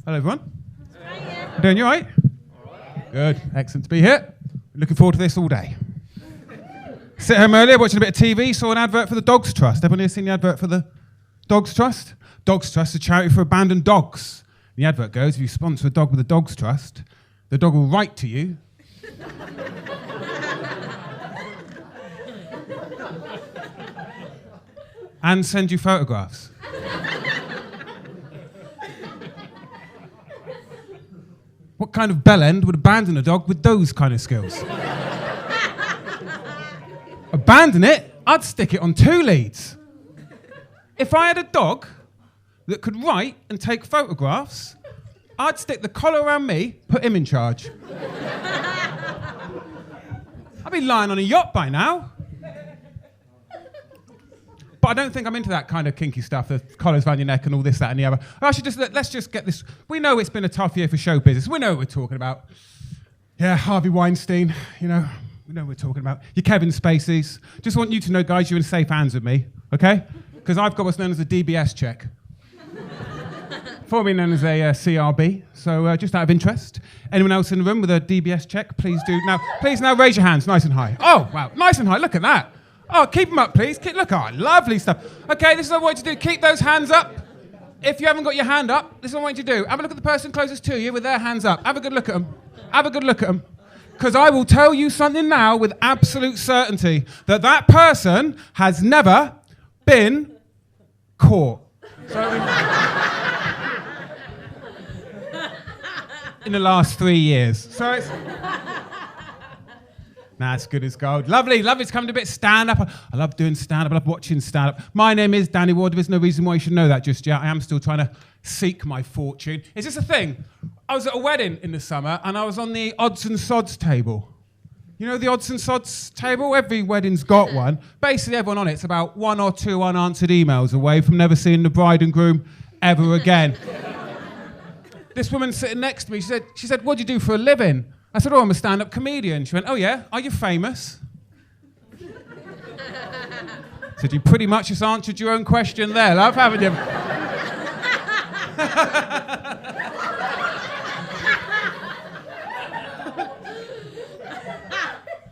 Hello, everyone. Hiya. Doing you all right? Good. Excellent to be here. Looking forward to this all day. Sit home earlier, watching a bit of TV, saw an advert for the Dogs Trust. Everyone here seen the advert for the Dogs Trust? Dogs Trust is a charity for abandoned dogs. The advert goes, if you sponsor a dog with the Dogs Trust, the dog will write to you and send you photographs. What kind of bellend would abandon a dog with those kind of skills? Abandon it? I'd stick it on 2 leads. If I had a dog that could write and take photographs, I'd stick the collar around me, put him in charge. I'd be lying on a yacht by now. But I don't think I'm into that kind of kinky stuff, the collars around your neck and all this, that and the other. Let's just get this. We know it's been a tough year for show business. We know what we're talking about. Yeah, Harvey Weinstein, we know what we're talking about. Your Kevin Spaceys. Just want you to know, guys, you're in safe hands with me, okay? Because I've got what's known as a DBS check. Formerly known as a CRB. So just out of interest, anyone else in the room with a DBS check, please do. Please now raise your hands nice and high. Oh, wow, nice and high, look at that. Oh, keep them up, please. Look, lovely stuff. Okay, this is what I want you to do. Keep those hands up. If you haven't got your hand up, this is what I want you to do. Have a look at the person closest to you with their hands up. Have a good look at them. Have a good look at them. Because I will tell you something now with absolute certainty, that person has never been caught. In the last 3 years. So it's... Nah, it's good as gold. Lovely to come to a bit of stand-up. I love doing stand-up. I love watching stand-up. My name is Danny Ward. There's no reason why you should know that just yet. I am still trying to seek my fortune. Is this a thing? I was at a wedding in the summer, and I was on the odds and sods table. You know the odds and sods table? Every wedding's got one. Basically, everyone on it's about 1 or 2 unanswered emails away from never seeing the bride and groom ever again. This woman sitting next to me, she said, what do you do for a living? I said, I'm a stand-up comedian. She went, oh yeah, are you famous? I said, you pretty much just answered your own question there, love, haven't you?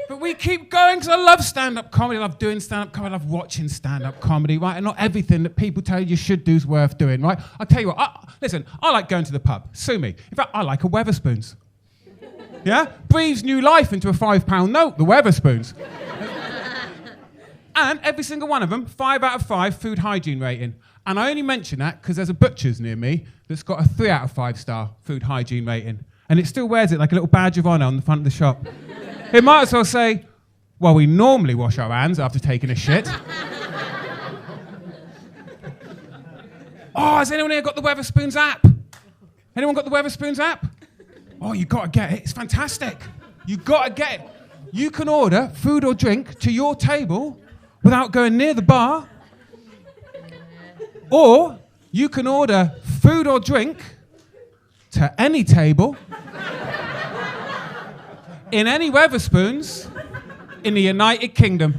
But we keep going because I love stand-up comedy, I love doing stand-up comedy, I love watching stand-up comedy, right? And not everything that people tell you should do is worth doing, right? I'll tell you what, listen, I like going to the pub, sue me. In fact, I like a Wetherspoons. Yeah? Breathes new life into a £5 note, the Wetherspoons. And every single one of them, 5 out of 5 food hygiene rating. And I only mention that because there's a butcher's near me that's got a 3 out of 5 star food hygiene rating. And it still wears it like a little badge of honour on the front of the shop. It might as well say, well, we normally wash our hands after taking a shit. Oh, has anyone here got the Wetherspoons app? Anyone got the Wetherspoons app? Oh, you got to get it. It's fantastic. You got to get it. You can order food or drink to your table without going near the bar. Or you can order food or drink to any table in any Wetherspoons in the United Kingdom.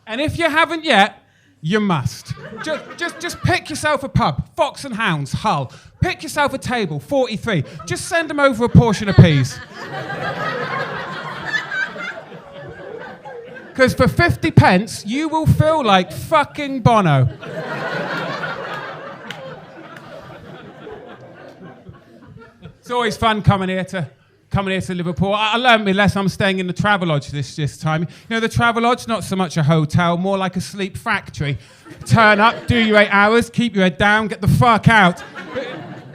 And if you haven't yet, you must. Just pick yourself a pub, Fox and Hounds, Hull. Pick yourself a table, 43. Just send them over a portion of peas. Because for 50 pence, you will feel like fucking Bono. It's always fun coming here to Liverpool. I learned my lesson. I'm staying in the Travelodge this time. You know, the Travelodge, not so much a hotel, more like a sleep factory. Turn up, do your 8 hours, keep your head down, get the fuck out. But,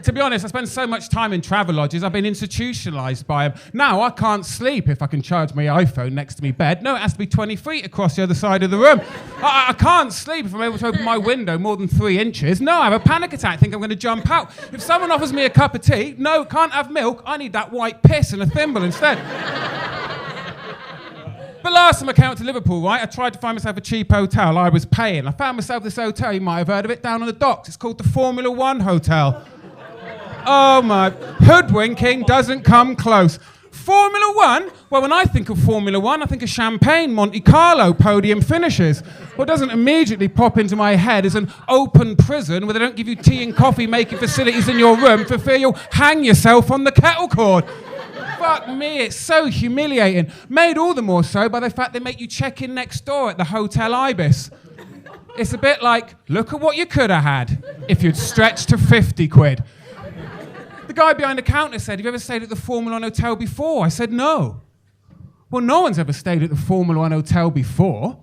to be honest, I spend so much time in Travelodges, I've been institutionalised by them. Now I can't sleep if I can charge my iPhone next to my bed. No, it has to be 20 feet across the other side of the room. I can't sleep if I'm able to open my window more than 3 inches. No, I have a panic attack, think I'm going to jump out. If someone offers me a cup of tea, no, can't have milk, I need that white piss and a thimble instead. But last time I came out to Liverpool, right, I tried to find myself a cheap hotel. I was paying. I found myself this hotel, you might have heard of it, down on the docks. It's called the Formula One Hotel. Oh my, hoodwinking doesn't come close. Formula One? Well, when I think of Formula One, I think of champagne, Monte Carlo, podium finishes. What doesn't immediately pop into my head is an open prison where they don't give you tea and coffee making facilities in your room for fear you'll hang yourself on the kettle cord. Fuck me, it's so humiliating. Made all the more so by the fact they make you check in next door at the Hotel Ibis. It's a bit like, look at what you could have had if you'd stretched to 50 quid. The guy behind the counter said, have you ever stayed at the Formula One Hotel before? I said, no. Well, no one's ever stayed at the Formula One Hotel before.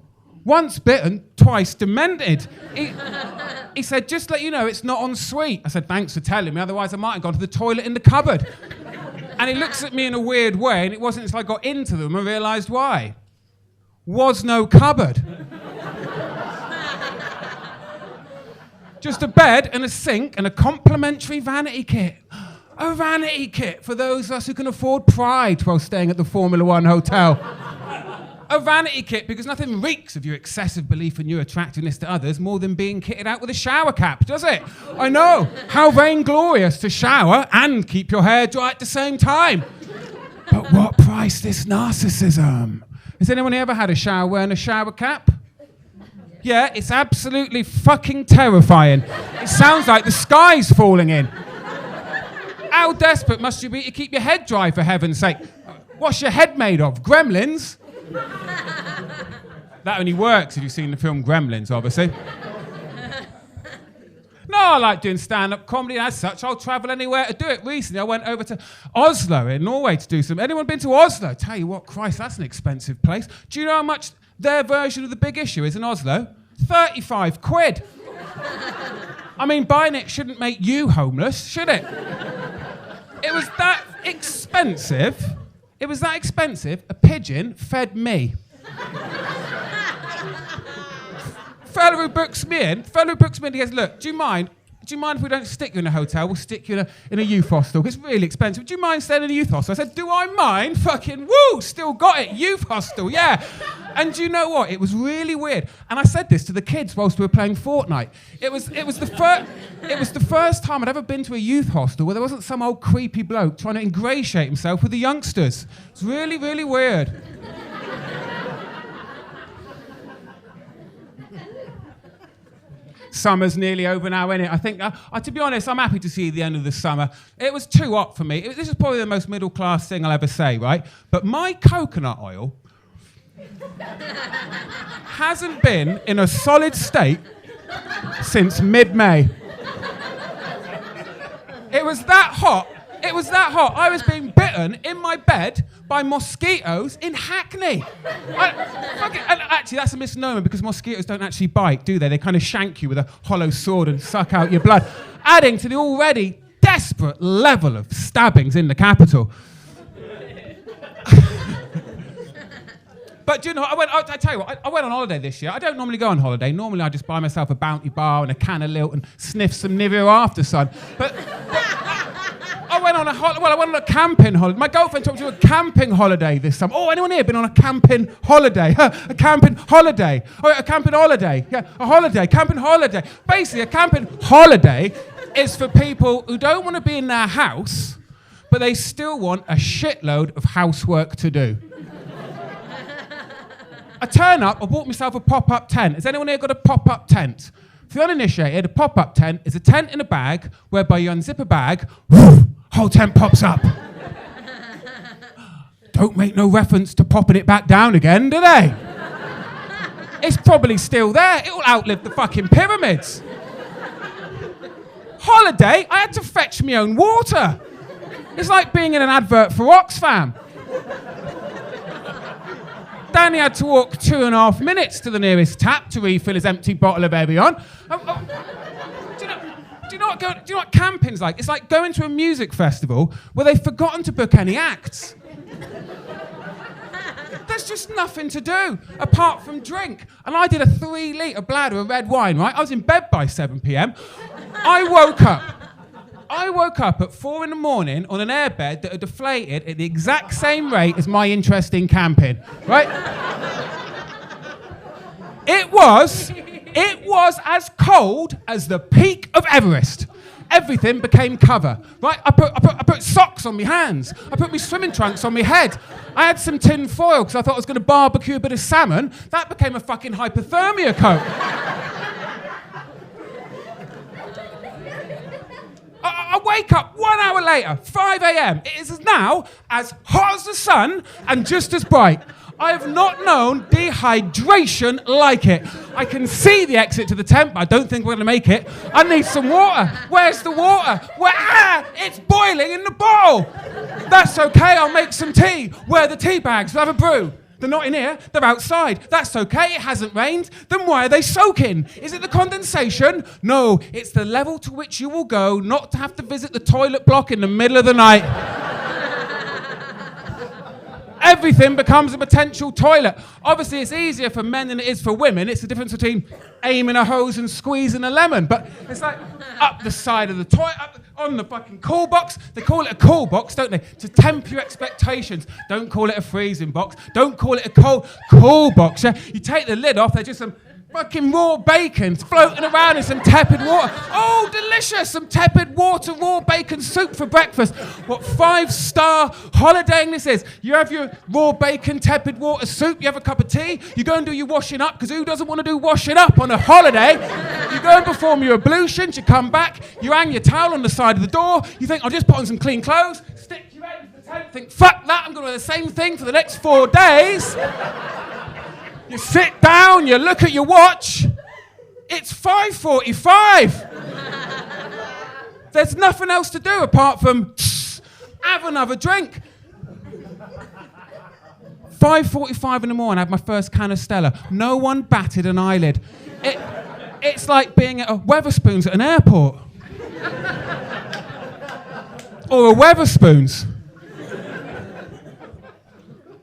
Once bitten, twice demented. He said, just let you know, it's not en suite. I said, thanks for telling me, otherwise I might have gone to the toilet in the cupboard. And he looks at me in a weird way, and it wasn't until I got into them and realised why. Was no cupboard. Just a bed and a sink and a complimentary vanity kit. A vanity kit for those of us who can afford pride while staying at the Formula One Hotel. A vanity kit because nothing reeks of your excessive belief in your attractiveness to others more than being kitted out with a shower cap, does it? I know. How vainglorious to shower and keep your hair dry at the same time. But what priceless narcissism. Has anyone ever had a shower wearing a shower cap? Yeah, it's absolutely fucking terrifying. It sounds like the sky's falling in. How desperate must you be to keep your head dry, for heaven's sake? What's your head made of? Gremlins? That only works if you've seen the film Gremlins, obviously. No, I like doing stand-up comedy, and as such, I'll travel anywhere to do it. Recently, I went over to Oslo in Norway to do some... Anyone been to Oslo? Tell you what, Christ, that's an expensive place. Do you know how much their version of The Big Issue is in Oslo? 35 quid. I mean, buying it shouldn't make you homeless, should it? It was that expensive. It was that expensive, a pigeon fed me. Fellow who books me in, he goes, look, do you mind if we don't stick you in a hotel, we'll stick you in a youth hostel? It's really expensive. Do you mind staying in a youth hostel? I said, do I mind? Fucking woo, still got it, youth hostel, yeah. And do you know what? It was really weird. And I said this to the kids whilst we were playing Fortnite. It was the first time I'd ever been to a youth hostel where there wasn't some old creepy bloke trying to ingratiate himself with the youngsters. It's really, really weird. Summer's nearly over now, isn't it? I think, to be honest, I'm happy to see the end of the summer. It was too hot for me. This is probably the most middle-class thing I'll ever say, right? But my coconut oil hasn't been in a solid state since mid-May. It was that hot. I was being bitten in my bed by mosquitoes in Hackney. And actually, that's a misnomer because mosquitoes don't actually bite, do they? They kind of shank you with a hollow sword and suck out your blood, adding to the already desperate level of stabbings in the capital. But do you know, I tell you what, I went on holiday this year. I don't normally go on holiday. Normally I just buy myself a Bounty bar and a can of Lilt and sniff some Nivea After Sun. But I went on a camping holiday. My girlfriend took me to a camping holiday this summer. Oh, anyone here been on a camping holiday? A camping holiday. Oh, a camping holiday. Yeah, a holiday, camping holiday. Basically, a camping holiday is for people who don't want to be in their house, but they still want a shitload of housework to do. I turn up, I bought myself a pop-up tent. Has anyone here got a pop-up tent? For the uninitiated, a pop-up tent is a tent in a bag whereby you unzip a bag, whole tent pops up. Don't make no reference to popping it back down again, do they? It's probably still there. It'll outlive the fucking pyramids. Holiday, I had to fetch my own water. It's like being in an advert for Oxfam. Danny had to walk 2.5 minutes to the nearest tap to refill his empty bottle of Evian. Do you know what camping's like? It's like going to a music festival where they've forgotten to book any acts. There's just nothing to do apart from drink. And I did a 3-litre bladder of red wine, right? I was in bed by 7 p.m. I woke up at 4 a.m. on an airbed that had deflated at the exact same rate as my interest in camping, right? It was It was as cold as the peak of Everest. Everything became cover, right? I put socks on my hands. I put my swimming trunks on my head. I had some tin foil because I thought I was going to barbecue a bit of salmon. That became a fucking hypothermia coat. I wake up 1 hour later, 5 a.m. It is now as hot as the sun and just as bright. I have not known dehydration like it. I can see the exit to the tent, but I don't think we're going to make it. I need some water. Where's the water? It's boiling in the bottle. That's okay, I'll make some tea. Where are the tea bags? We'll have a brew. They're not in here, they're outside. That's okay, it hasn't rained. Then why are they soaking? Is it the condensation? No, it's the level to which you will go not to have to visit the toilet block in the middle of the night. Everything becomes a potential toilet. Obviously, it's easier for men than it is for women. It's the difference between aiming a hose and squeezing a lemon. But it's like up the side of the toilet, up on the fucking cool box. They call it a cool box, don't they? To temper your expectations. Don't call it a freezing box. Don't call it a cool box. Yeah? You take the lid off, they're just some fucking raw bacon floating around in some tepid water. Oh, delicious! Some tepid water, raw bacon soup for breakfast. What 5-star holidaying this is. You have your raw bacon, tepid water soup, you have a cup of tea, you go and do your washing up, because who doesn't want to do washing up on a holiday? You go and perform your ablutions, you come back, you hang your towel on the side of the door, you think, I'll just put on some clean clothes, stick your head into the tent, think, fuck that, I'm going to do the same thing for the next 4 days. You sit down, you look at your watch, it's 5:45. There's nothing else to do apart from have another drink. 5:45 in the morning, I had my first can of Stella. No one batted an eyelid. It's like being at a Weatherspoons at an airport. Or a Weatherspoons.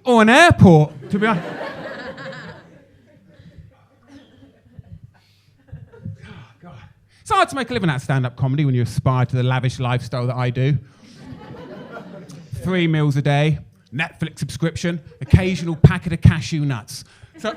Or an airport, to be honest. It's hard to make a living at stand-up comedy when you aspire to the lavish lifestyle that I do. 3 meals a day, Netflix subscription, occasional packet of cashew nuts. So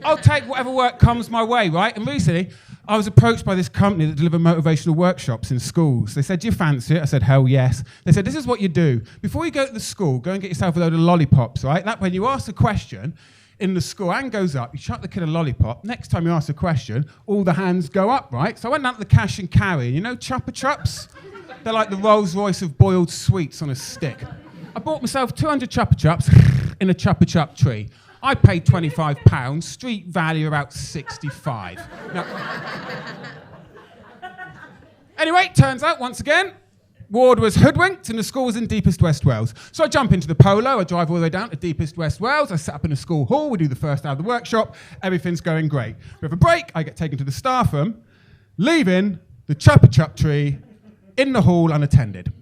I'll take whatever work comes my way, right? And recently, I was approached by this company that deliver motivational workshops in schools. They said, do you fancy it? I said, hell yes. They said, this is what you do. Before you go to the school, go and get yourself a load of lollipops, right? That when you ask a question, in the school, hand goes up, you chuck the kid a lollipop, next time you ask a question, all the hands go up, right? So I went down to the cash and carry, and you know Chupa Chups? They're like the Rolls Royce of boiled sweets on a stick. I bought myself 200 Chupa Chups in a Chupa Chup tree. I paid £25, street value about 65. Now, anyway, turns out, once again, Ward was hoodwinked and the school was in deepest West Wales. So I jump into the Polo, I drive all the way down to deepest West Wales, I set up in the school hall, we do the first hour of the workshop, everything's going great. We have a break, I get taken to the staff room, leaving the Chupa Chup tree in the hall unattended.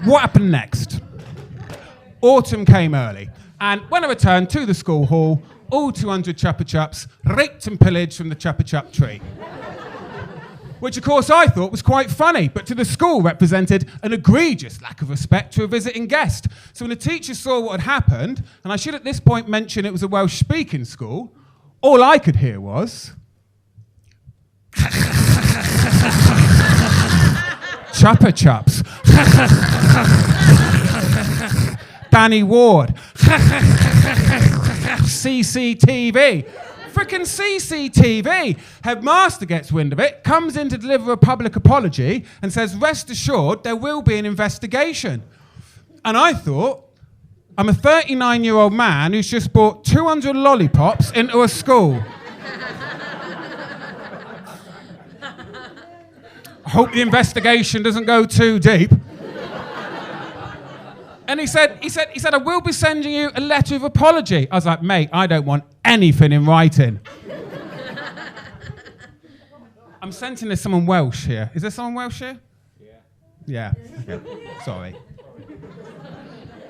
What happened next? Autumn came early, and when I returned to the school hall, all 200 Chupa Chups raped and pillaged from the Chupa Chup tree. Which, of course, I thought was quite funny, but to the school represented an egregious lack of respect to a visiting guest. So when the teacher saw what had happened, and I should at this point mention it was a Welsh-speaking school, all I could hear was... Chupa Chups. Danny Ward. CCTV. Frickin' CCTV. Headmaster gets wind of it, comes in to deliver a public apology and says, rest assured, there will be an investigation. And I thought, I'm a 39-year-old man who's just bought 200 lollipops into a school. I hope the investigation doesn't go too deep. And he said, I will be sending you a letter of apology. I was like, mate, I don't want anything in writing. I'm sensing there's someone Welsh here. Is there someone Welsh here? Yeah. Yeah. Okay. Sorry.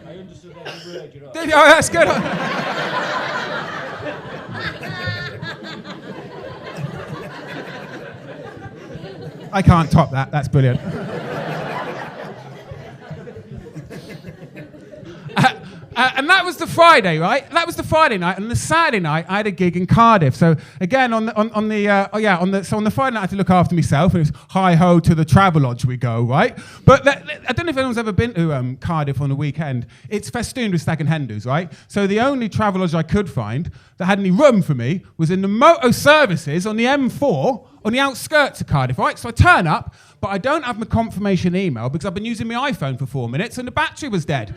I understood every word, you know. Did you? Oh, that's good. I can't top that. That's brilliant. And that was the Friday, right? That was the Friday night, and the Saturday night I had a gig in Cardiff. So again, on the Friday night I had to look after myself, and it was hi ho to the Travelodge we go, right? But I don't know if anyone's ever been to Cardiff on a weekend. It's festooned with stag and hen do's, right? So the only Travelodge I could find that had any room for me was in the motor services on the M4 on the outskirts of Cardiff, right? So I turn up, but I don't have my confirmation email because I've been using my iPhone for 4 minutes and the battery was dead.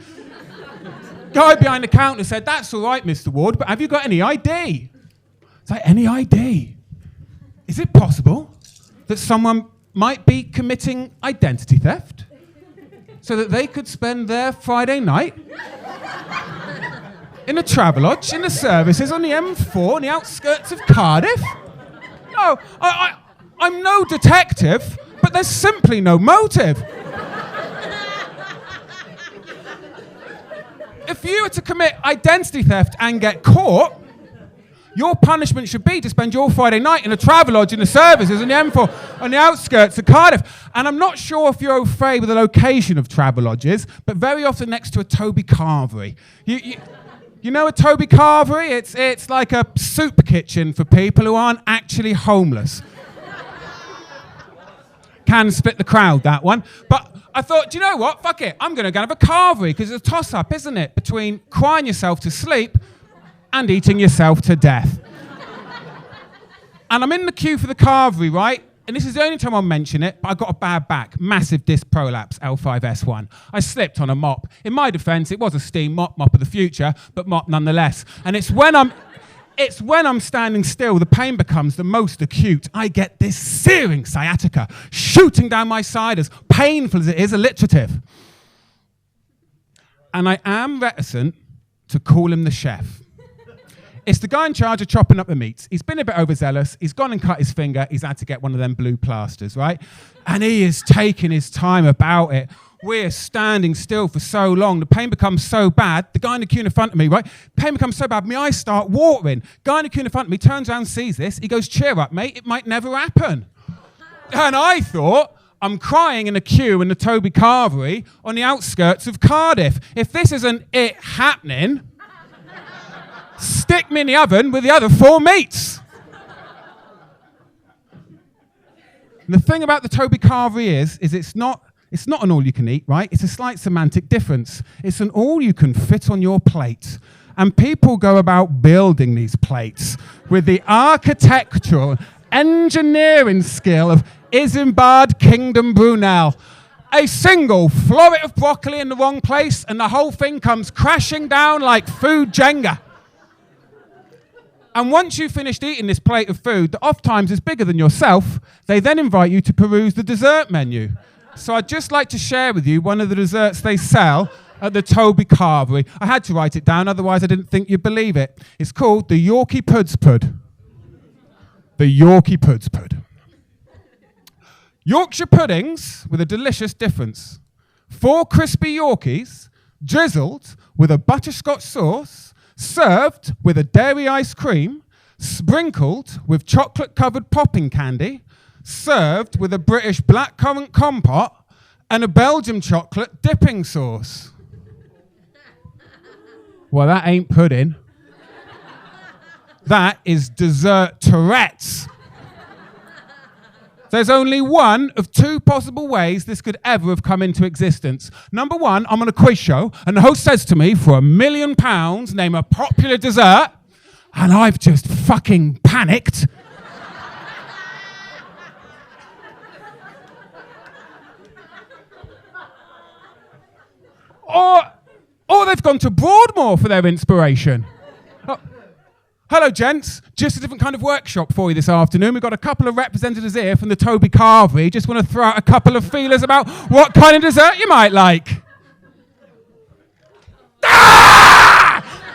Guy behind the counter said, that's all right, Mr. Ward, but have you got any ID? It's like, any ID? Is it possible that someone might be committing identity theft so that they could spend their Friday night in a Travelodge, in the services on the M4 on the outskirts of Cardiff? No, I'm no detective, but there's simply no motive. If you were to commit identity theft and get caught, your punishment should be to spend your Friday night in a Travelodge in the services on the M4 on the outskirts of Cardiff. And I'm not sure if you're au fait with the location of Travelodges, but very often next to a Toby Carvery. You know a Toby Carvery? It's like a soup kitchen for people who aren't actually homeless. Can split the crowd, that one. But I thought, do you know what? Fuck it. I'm going to go have a carvery because it's a toss-up, isn't it? Between crying yourself to sleep and eating yourself to death. And I'm in the queue for the carvery, right? And this is the only time I'll mention it, but I got a bad back. Massive disc prolapse, L5S1. I slipped on a mop. In my defense, it was a steam mop of the future, but mop nonetheless. And it's when I'm standing still, the pain becomes the most acute. I get this searing sciatica shooting down my side, as painful as it is alliterative. And I am reticent to call him the chef. It's the guy in charge of chopping up the meats. He's been a bit overzealous. He's gone and cut his finger. He's had to get one of them blue plasters, right? And he is taking his time about it. We're standing still for so long. The pain becomes so bad. The guy in the queue in front of me, right? Pain becomes so bad, my eyes start watering. Guy in the queue in front of me turns around, sees this. He goes, cheer up, mate. It might never happen. And I thought, I'm crying in a queue in the Toby Carvery on the outskirts of Cardiff. If this isn't it happening, stick me in the oven with the other 4 meats. And the thing about the Toby Carvery is it's not an all-you-can-eat, right? It's a slight semantic difference. It's an all-you-can-fit on your plate. And people go about building these plates with the architectural engineering skill of Isambard Kingdom Brunel. A single floret of broccoli in the wrong place, and the whole thing comes crashing down like food Jenga. And once you've finished eating this plate of food that oftentimes is bigger than yourself, they then invite you to peruse the dessert menu. So I'd just like to share with you one of the desserts they sell at the Toby Carvery. I had to write it down, otherwise I didn't think you'd believe it. It's called the Yorkie Puds Pud. The Yorkie Puds Pud. Yorkshire puddings with a delicious difference. 4 crispy Yorkies, drizzled with a butterscotch sauce, served with a dairy ice cream, sprinkled with chocolate-covered popping candy, served with a British blackcurrant compote and a Belgian chocolate dipping sauce. Well, that ain't pudding. That is dessert Tourette's. There's only one of 2 possible ways this could ever have come into existence. Number 1, I'm on a quiz show, and the host says to me, for £1 million, name a popular dessert, and I've just fucking panicked. Or they've gone to Broadmoor for their inspiration. Hello, gents. Just a different kind of workshop for you this afternoon. We've got a couple of representatives here from the Toby Carvery. Just want to throw out a couple of feelers about what kind of dessert you might like.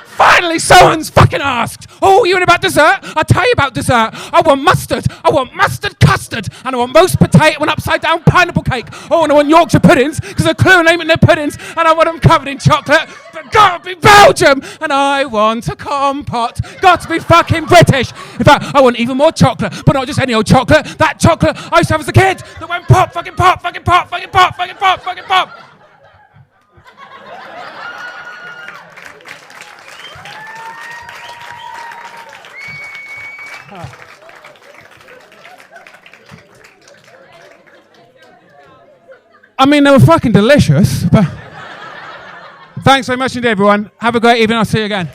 Finally, someone's fucking asked. Oh, you in about dessert? I'll tell you about dessert. I want mustard custard. And I want roast potato and upside down pineapple cake. Oh, and I want Yorkshire puddings, because they're clear naming their puddings. And I want them covered in chocolate. But gotta be Belgium. And I want a compote. Got to be fucking British. In fact, I want even more chocolate. But not just any old chocolate. That chocolate I used to have as a kid. That went pop, fucking pop, fucking pop, fucking pop, fucking pop, fucking pop. I mean, they were fucking delicious, but thanks so much indeed, everyone. Have a great evening. I'll see you again.